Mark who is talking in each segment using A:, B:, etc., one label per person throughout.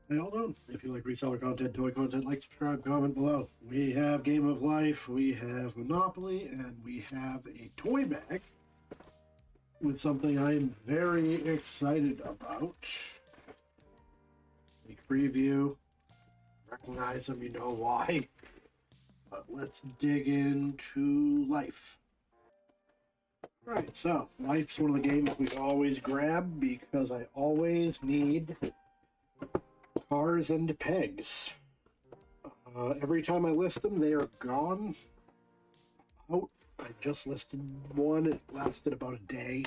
A: Hey, hold on. If you like reseller content, toy content, like, subscribe, comment below. We have Game of Life, we have Monopoly, and we have a toy bag with something I'm very excited about. Big preview. Recognize them, you know why. But let's dig into Life. Alright, so Life's one of the games we always grab because I always need cars and pegs. Every time I list them, they are gone. Oh, I just listed one. It lasted about a day.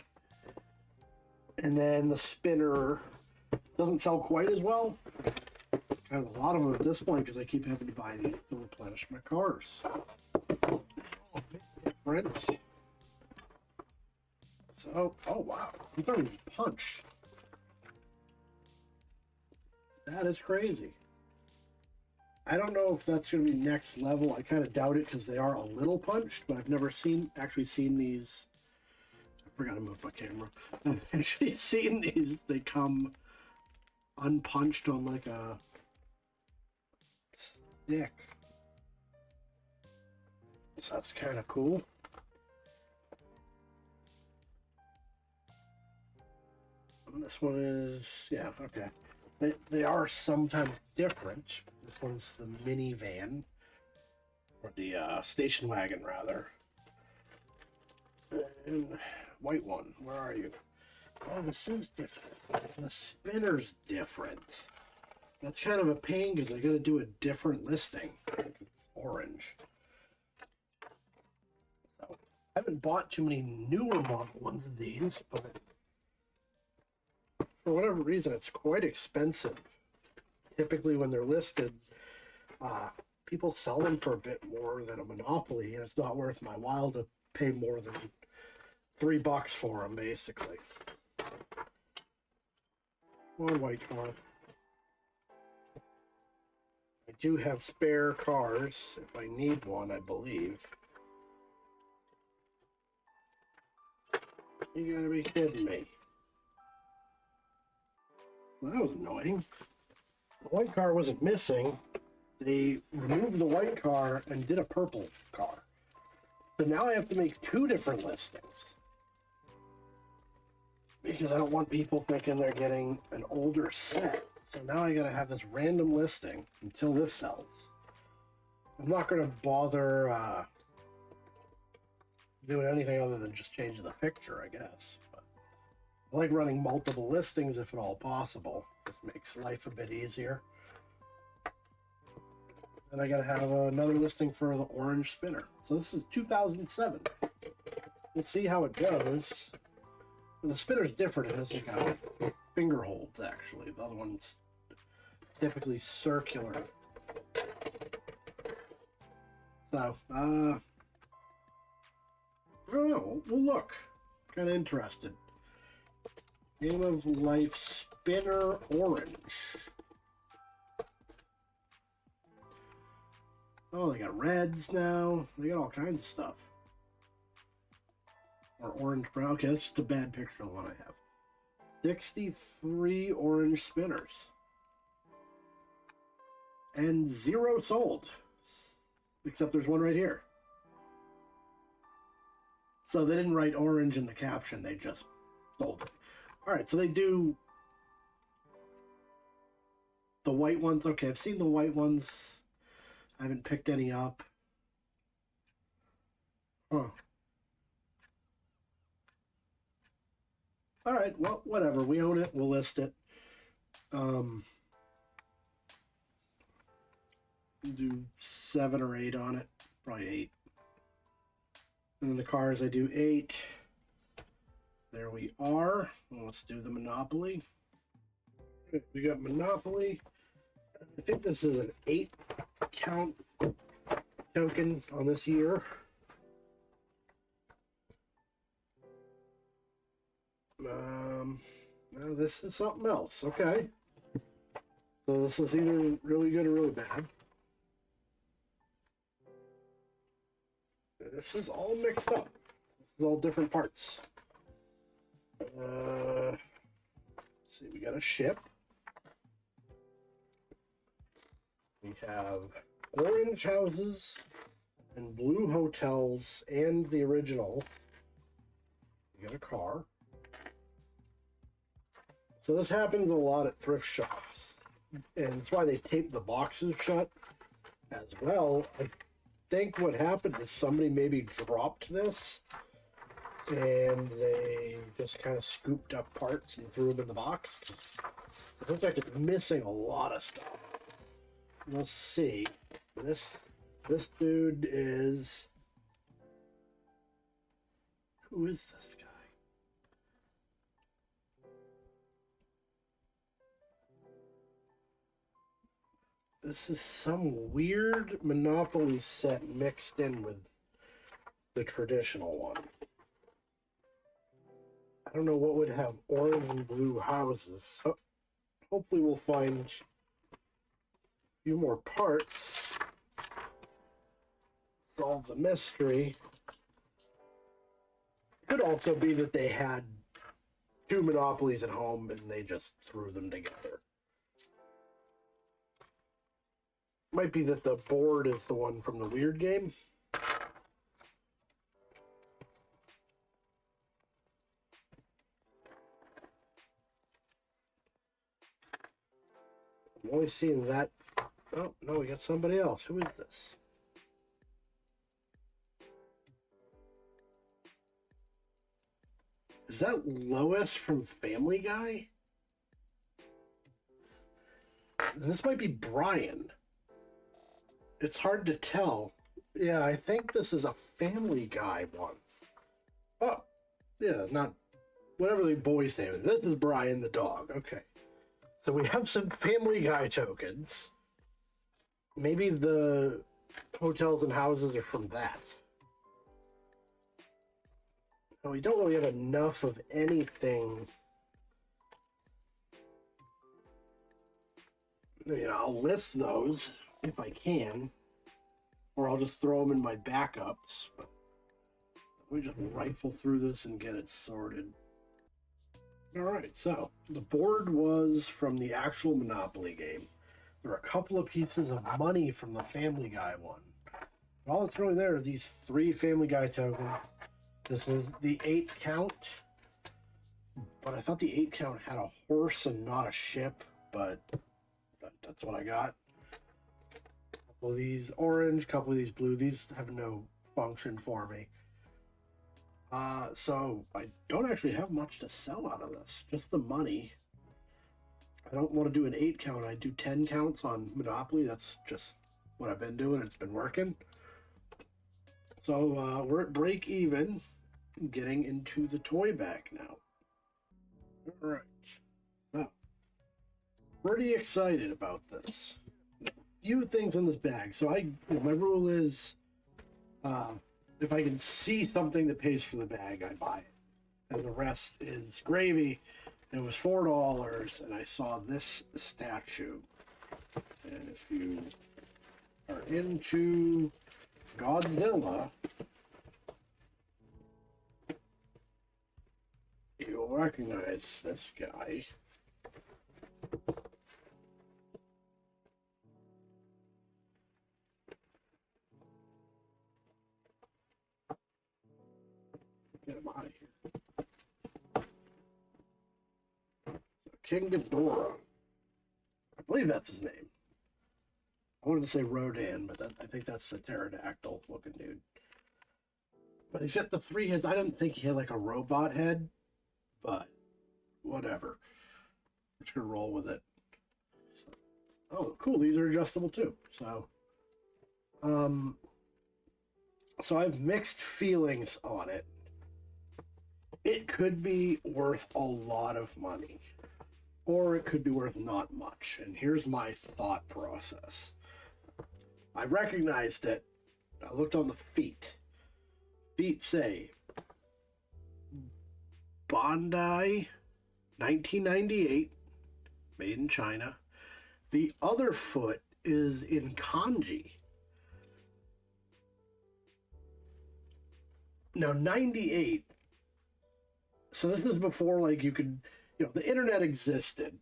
A: And then the spinner doesn't sell quite as well. Kind of a lot of them at this point because I keep having to buy these to replenish my cars. A bit different. So, oh wow, these aren't even punched. That is crazy. I don't know if that's going to be next level. I kind of doubt it because they are a little punched, but I've never actually seen these. I forgot to move my camera. I've actually seen these. They come unpunched on like a stick. So that's kind of cool. And this one is, yeah, okay. They are sometimes different. This one's the minivan, or the station wagon, rather. And white one, where are you? Oh, this is different. The spinner's different. That's kind of a pain because I got to do a different listing. It's orange. So, I haven't bought too many newer model ones of these, but for whatever reason, it's quite expensive. Typically, when they're listed, people sell them for a bit more than a Monopoly, and it's not worth my while to pay more than $3 for them, basically. One white car. I do have spare cars if I need one, I believe. You gotta be kidding me. Well, that was annoying. The white car wasn't missing. They removed the white car and did a purple car. So now I have to make two different listings. Because I don't want people thinking they're getting an older set. So now I gotta have this random listing until this sells. I'm not gonna bother doing anything other than just changing the picture, I guess. But I like running multiple listings if at all possible. This makes life a bit easier. And I gotta have another listing for the orange spinner. So this is 2007. We'll see how it goes. The spinner's different. It has like finger holds, actually. The other one's typically circular. So, I don't know. We'll look. Kind of interested. Game of Life spinner orange. Oh, they got reds now. They got all kinds of stuff. Or orange brown. Okay, that's just a bad picture of the one I have. 63 orange spinners. And 0 sold. Except there's one right here. So they didn't write orange in the caption. They just sold it. Alright, so they do the white ones. Okay, I've seen the white ones. I haven't picked any up. Huh. Alright, well, whatever. We own it. We'll list it. We'll do 7 or 8 on it. Probably 8. And then the cars, I do 8. There we are. Let's do the Monopoly. We got Monopoly. I think this is an 8 count token on this year. Now this is something else. Okay. So this is either really good or really bad. This is all mixed up. This is all different parts. Let's see, we got a ship. We have orange houses and blue hotels and the original. You get a car. So this happens a lot at thrift shops. And that's why they tape the boxes shut as well. I think what happened is somebody maybe dropped this and they just kind of scooped up parts and threw them in the box. It looks like it's missing a lot of stuff. We'll see. This dude is... Who is this guy? This is some weird Monopoly set mixed in with the traditional one. I don't know what would have orange and blue houses. So hopefully we'll find a few more parts. Solve the mystery. It could also be that they had two Monopolies at home and they just threw them together. Might be that the board is the one from the weird game. I'm only seeing that. Oh, no, we got somebody else. Who is this? Is that Lois from Family Guy? This might be Brian. It's hard to tell. Yeah, I think this is a Family Guy one. Oh, yeah, not whatever the boy's name is. This is Brian the dog. Okay. So we have some Family Guy tokens. Maybe the hotels and houses are from that. No, we don't really have enough of anything. You know, I'll list those if I can, or I'll just throw them in my backups. But let me just rifle through this and get it sorted. All right, so the board was from the actual Monopoly game. There are a couple of pieces of money from the Family Guy one. All that's really there are these 3 Family Guy tokens. This is the 8 count, but I thought the 8 count had a horse and not a ship, but that's what I got. A couple of these orange, a couple of these blue. These have no function for me. So I don't actually have much to sell out of this, just the money. I don't want to do an 8 count. I do 10 counts on Monopoly. That's just what I've been doing. It's been working. So we're at break even, getting into the toy bag now. All right. So, pretty excited about this. A few things in this bag. So my rule is, if I can see something that pays for the bag, I buy it. And the rest is gravy. It was $4, and I saw this statue. And if you are into Godzilla, you'll recognize this guy. Get him out of here. King Ghidorah. I believe that's his name. I wanted to say Rodan, but I think that's the pterodactyl looking dude. But he's got the 3 heads. I didn't think he had like a robot head, but whatever. We're just gonna roll with it. So, oh, cool. These are adjustable too. So, so I have mixed feelings on it. It could be worth a lot of money, or it could be worth not much. And here's my thought process. I recognized it. I looked on the feet. Feet say Bandai 1998, made in China. The other foot is in kanji. Now 98, so this is before like you could, the internet existed,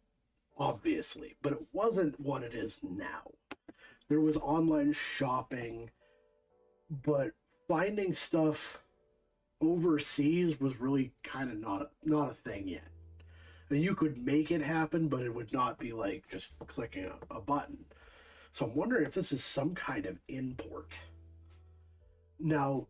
A: obviously, but it wasn't what it is now. there was online shopping, but finding stuff overseas was really kind of not a thing yet. And you could make it happen, but it would not be like just clicking a button. So I'm wondering if this is some kind of import. Now,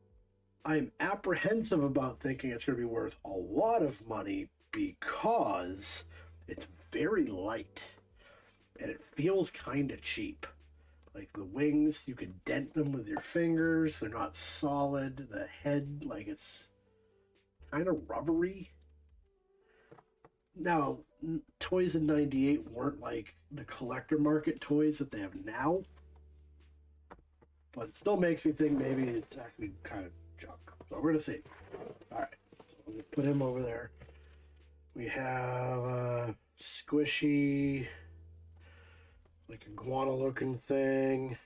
A: I'm apprehensive about thinking it's going to be worth a lot of money because it's very light and it feels kind of cheap. Like the wings, you could dent them with your fingers. They're not solid. The head, like it's kind of rubbery. Now, toys in '98 weren't like the collector market toys that they have now. But it still makes me think maybe it's actually kind of junk. So we're going to see. All right. So I'm going to put him over there. We have a squishy, like iguana looking thing.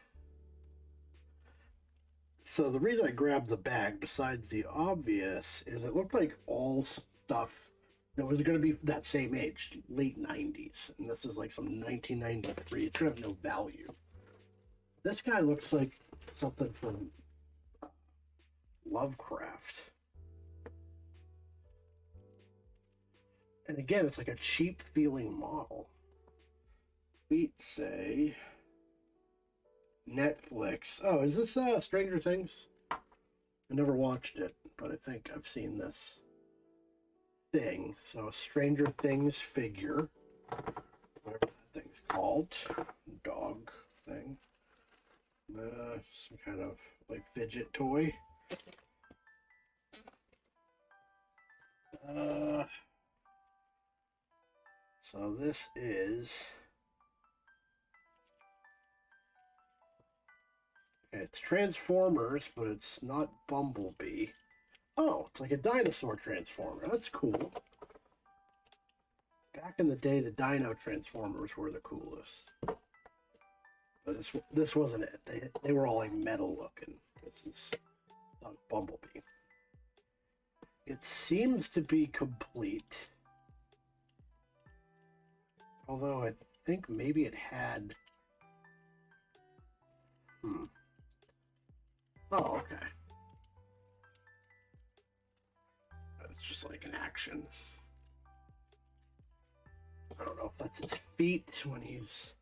A: So the reason I grabbed the bag, besides the obvious, is it looked like all stuff that was going to be that same age, late 90s. And this is like some 1993. It should have no value. This guy looks like something from Lovecraft. And again, it's like a cheap feeling model. Tweet say Netflix. Oh, is this Stranger Things? I never watched it, but I think I've seen this thing. So a Stranger Things figure, whatever that thing's called, dog thing. Some kind of like fidget toy. So this is, it's Transformers, but it's not Bumblebee. Oh, it's like a dinosaur transformer. That's cool. Back in the day, the Dino Transformers were the coolest. But this wasn't it. They were all like metal looking. This is not Bumblebee. It seems to be complete. Although I think maybe it had... Oh, okay. It's just like an action. I don't know if that's his feet when he's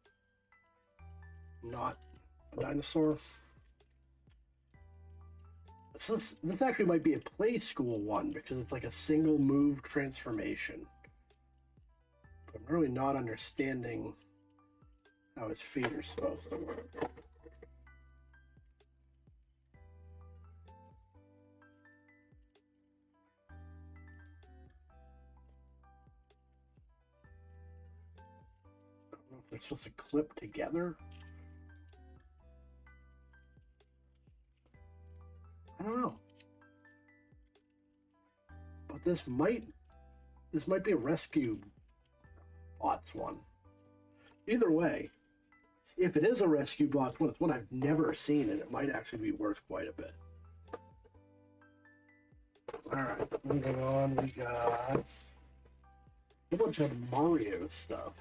A: not a dinosaur. So this actually might be a play school one because it's like a single move transformation. But I'm really not understanding how his feet are supposed to work. I don't know if they're supposed to clip together. I don't know. But this might be a rescue bots one. Either way, if it is a rescue bots one, it's one I've never seen, and it might actually be worth quite a bit. Alright, moving on, we got a bunch of Mario stuff.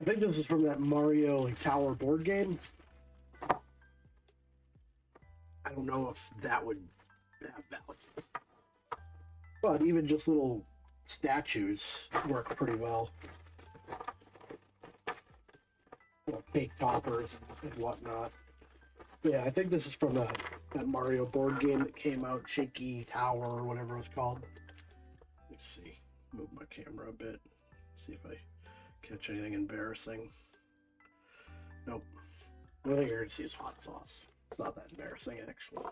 A: I think this is from that Mario Tower board game. I don't know if that would have value. But even just little statues work pretty well. Little cake toppers and whatnot. But yeah, I think this is from that Mario board game that came out, Shaky Tower or whatever it was called. Let's see. Move my camera a bit. See if I catch anything embarrassing. Nope. The only thing you're going to see is hot sauce. It's not that embarrassing, actually.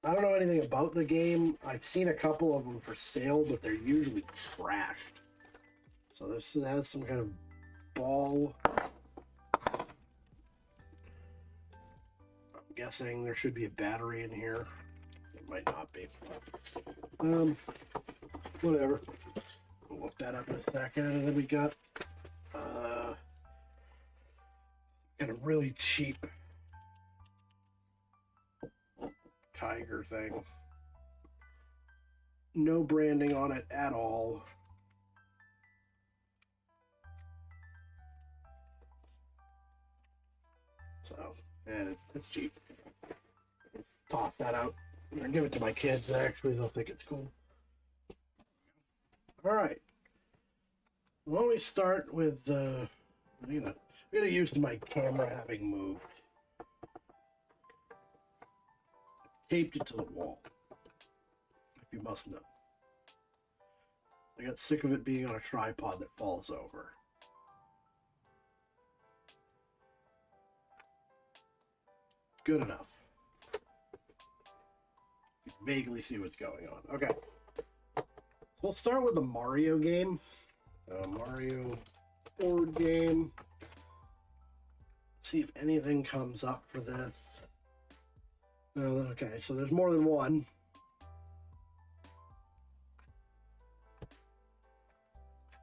A: I don't know anything about the game. I've seen a couple of them for sale, but they're usually trashed. So this has some kind of ball. I'm guessing there should be a battery in here. It might not be. Whatever. We'll look that up in a second. And then we got a really cheap tiger thing. No branding on it at all. So, and it's cheap. Toss that out. I'm gonna give it to my kids. Actually, they'll think it's cool. All right. Why don't we start with I'm gonna get used to my camera having moved. Taped it to the wall. If you must know. I got sick of it being on a tripod that falls over. Good enough. You can vaguely see what's going on. Okay. So we'll start with the Mario game. Mario board game. See if anything comes up for this. Okay, so there's more than one.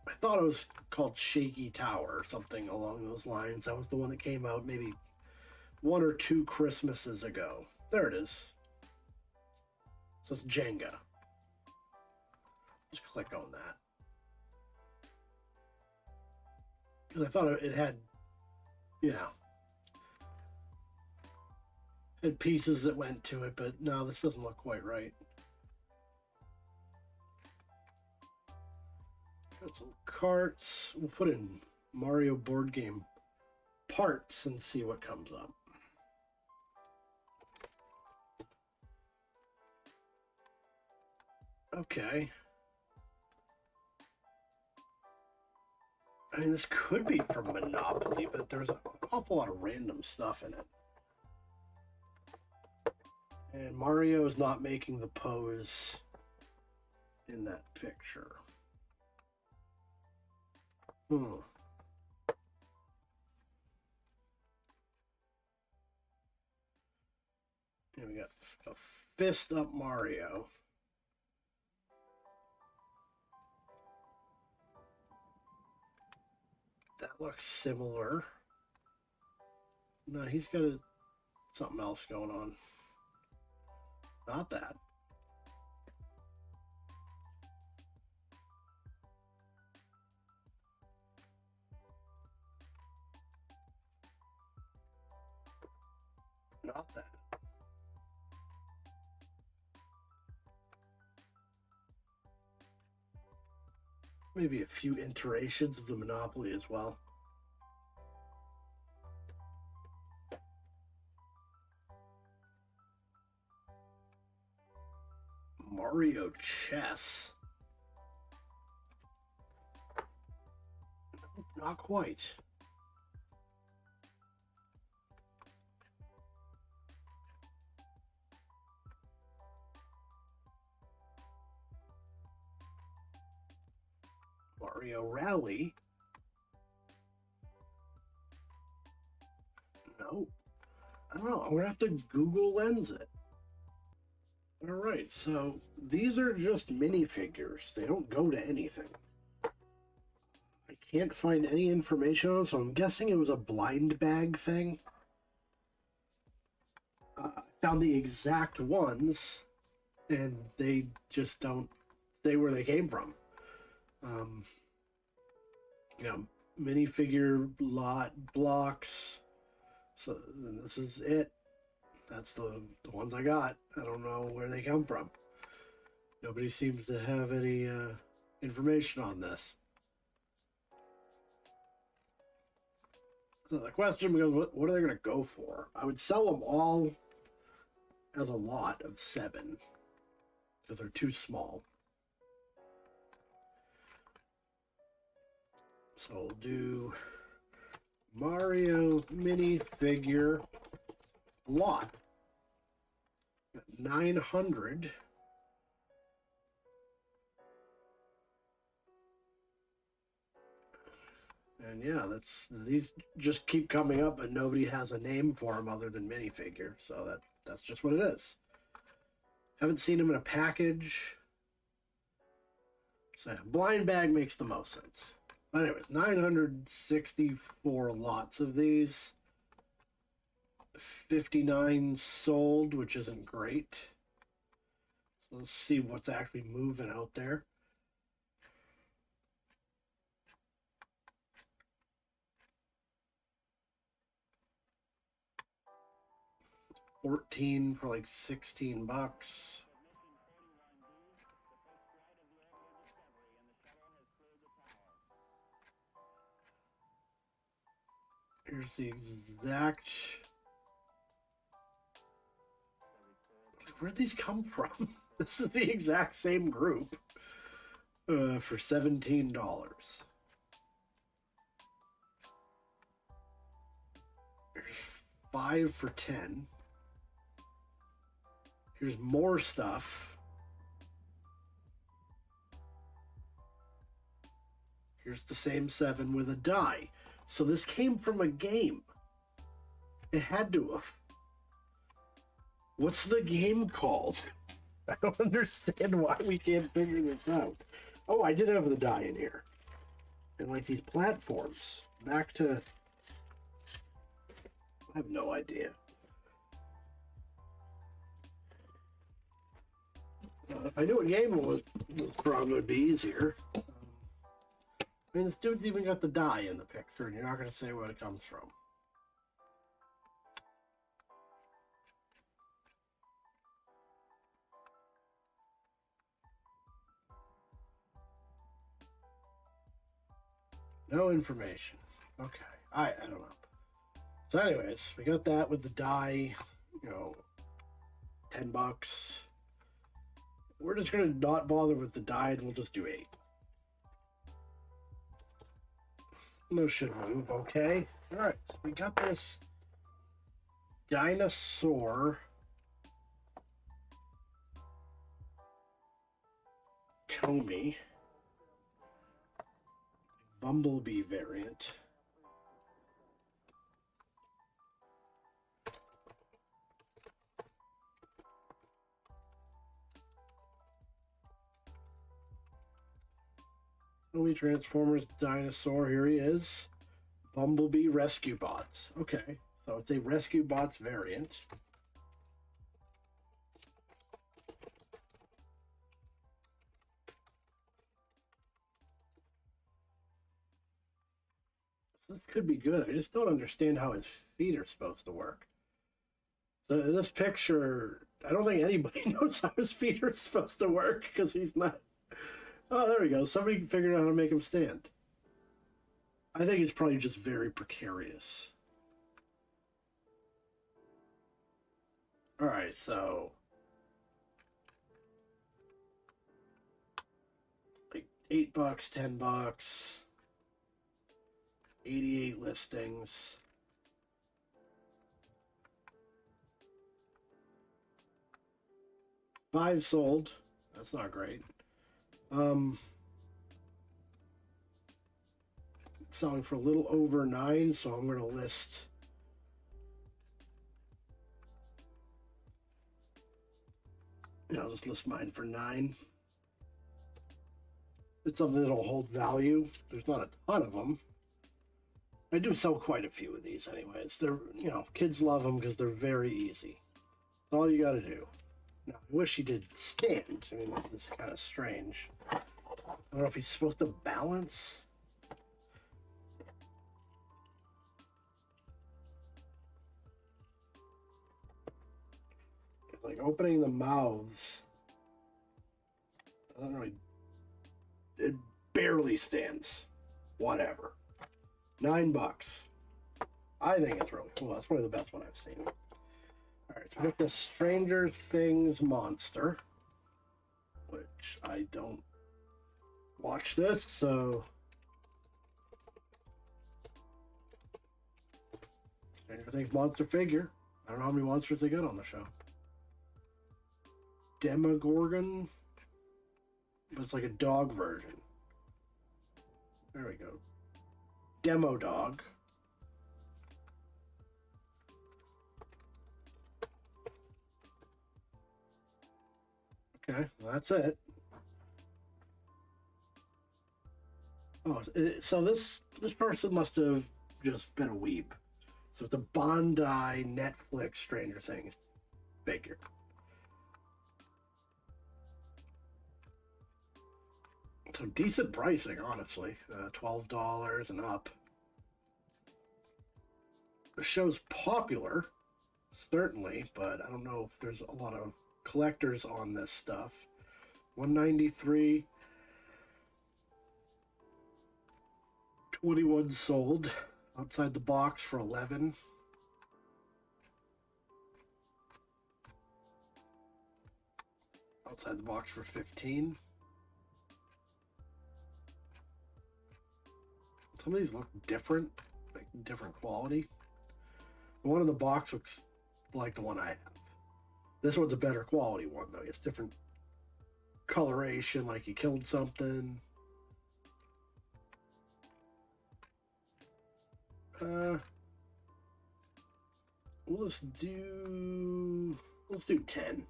A: I thought it was called Shaky Tower or something along those lines. That was the one that came out maybe 1 or 2 Christmases ago. There it is. So it's Jenga. Just click on that. Because I thought it had, had pieces that went to it, but no, this doesn't look quite right. Got some carts. We'll put in Mario board game parts and see what comes up. Okay. I mean, this could be from Monopoly, but there's an awful lot of random stuff in it. And Mario is not making the pose in that picture. Here we got a fist up Mario. That looks similar. No, he's got something else going on. Not that. Not that. Maybe a few iterations of the Monopoly as well. Mario Chess. Not quite. Mario Rally. No. I don't know. I'm going to have to Google Lens it. All right, so these are just minifigures. They don't go to anything. I can't find any information on them, so I'm guessing it was a blind bag thing. I found the exact ones, and they just don't say where they came from. Minifigure lot blocks. So this is it. That's the ones I got. I don't know where they come from. Nobody seems to have any information on this. So the question becomes, what are they going to go for? I would sell them all as a lot of 7 because they're too small. So we'll do Mario minifigure lot. 900. And yeah, these just keep coming up, but nobody has a name for them other than minifigure. So that's just what it is. Haven't seen them in a package. So yeah, blind bag makes the most sense. But anyways, 964 lots of these. 59 sold, which isn't great. So let's see what's actually moving out there. 14 for like 16 bucks. Here's the exact... Where'd these come from? This is the exact same group for $17. There's 5 for 10. Here's more stuff. Here's the same 7 with a die. So this came from a game. It had to have. What's the game called? I don't understand why we can't figure this out. Oh, I did have the die in here. And like these platforms. Back to... I have no idea. If I knew what game it was, probably would be easier. I mean, this dude's even got the die in the picture, and you're not going to say where it comes from. No information. Okay. I don't know. So anyways, we got that with the die, you know, 10 bucks. We're just going to not bother with the die, and we'll just do 8. No should move, okay? Alright, so we got this dinosaur Tomy Bumblebee variant. Tomy Transformers dinosaur, here he is. Bumblebee Rescue Bots. Okay, so it's a Rescue Bots variant. This could be good. I just don't understand how his feet are supposed to work. So in this picture, I don't think anybody knows how his feet are supposed to work because he's not... Oh, there we go. Somebody figured out how to make him stand. I think it's probably just very precarious. Alright, so... like $8, $10. 88 listings. Five sold. That's not great. It's selling for a little over 9, so I'm going to list I'll just list mine for 9. It's something that'll hold value. There's not a ton of them. I do sell quite a few of these anyways. They're, you know, kids love them because they're very easy. That's all you got to do. Now, I wish he did stand. I mean, this is kind of strange. I don't know if he's supposed to balance. Like opening the mouths doesn't really... It barely stands. Whatever. $9. I think it's really cool. That's probably the best one I've seen. Alright, so we got the Stranger Things monster, which I don't watch this, so... Stranger Things monster figure. I don't know how many monsters they got on the show. Demogorgon, but it's like a dog version. There we go. Demo dog. Okay, well, that's it. Oh, so this person must have just been a weeb. So it's a Bondi Netflix Stranger Things figure. So decent pricing, honestly. $12 and up. The show's popular, certainly, but I don't know if there's a lot of collectors on this stuff. 193, 21 sold outside the box for 11. Outside the box for 15. Some of these look different, like different quality. The one in the box looks like the one I have. This one's a better quality one, though. It's different coloration, like you killed something. Let's do 10.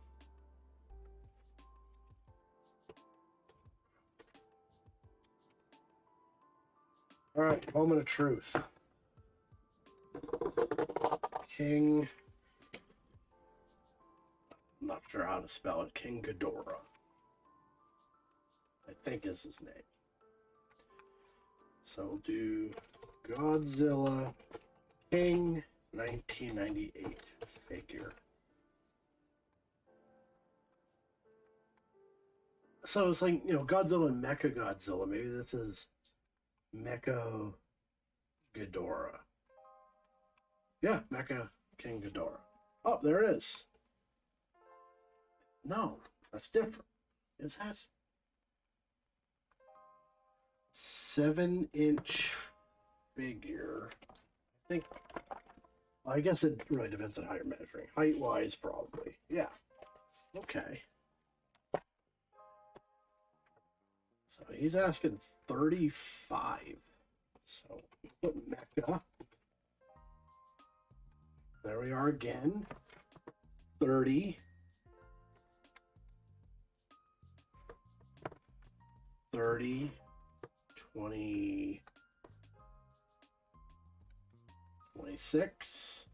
A: All right, moment of truth. King. I'm not sure how to spell it. King Ghidorah, I think is his name. So we'll do Godzilla King 1998 figure. So it's like, Godzilla and Mecha-Godzilla. Maybe this is Mecha Ghidorah. Yeah, Mecha-King Ghidorah. Oh, there it is. No, that's different. Is that 7-inch figure? I think. I guess it really depends on how you're measuring. Height-wise, probably. Yeah. Okay. So he's asking 35. So put Mecha. There we are again. 30. 30. 20. 26.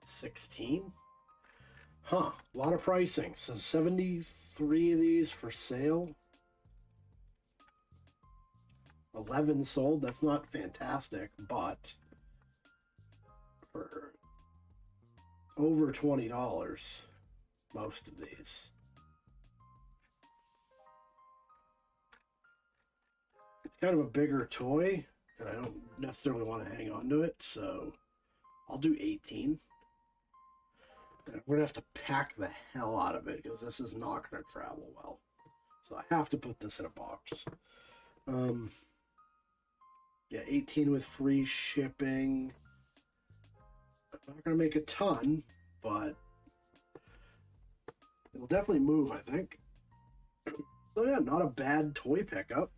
A: 16. Huh, a lot of pricing. So 73 of these for sale. 11 sold. That's not fantastic, but for over $20, most of these. It's kind of a bigger toy, and I don't necessarily want to hang on to it, so I'll do 18. And we're going to have to pack the hell out of it because this is not going to travel well. So I have to put this in a box. Yeah, 18 with free shipping. I'm not going to make a ton, but it'll definitely move, I think. So yeah, not a bad toy pickup.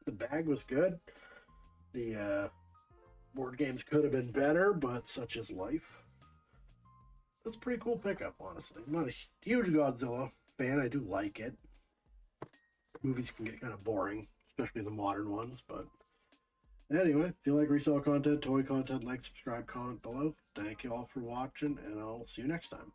A: The bag was good. The board games could have been better, but such is life. That's a pretty cool pickup, honestly. I'm not a huge Godzilla fan. I do like it. Movies can get kind of boring, especially the modern ones, but anyway, if you like resale content, toy content, like, subscribe, comment below. Thank you all for watching, and I'll see you next time.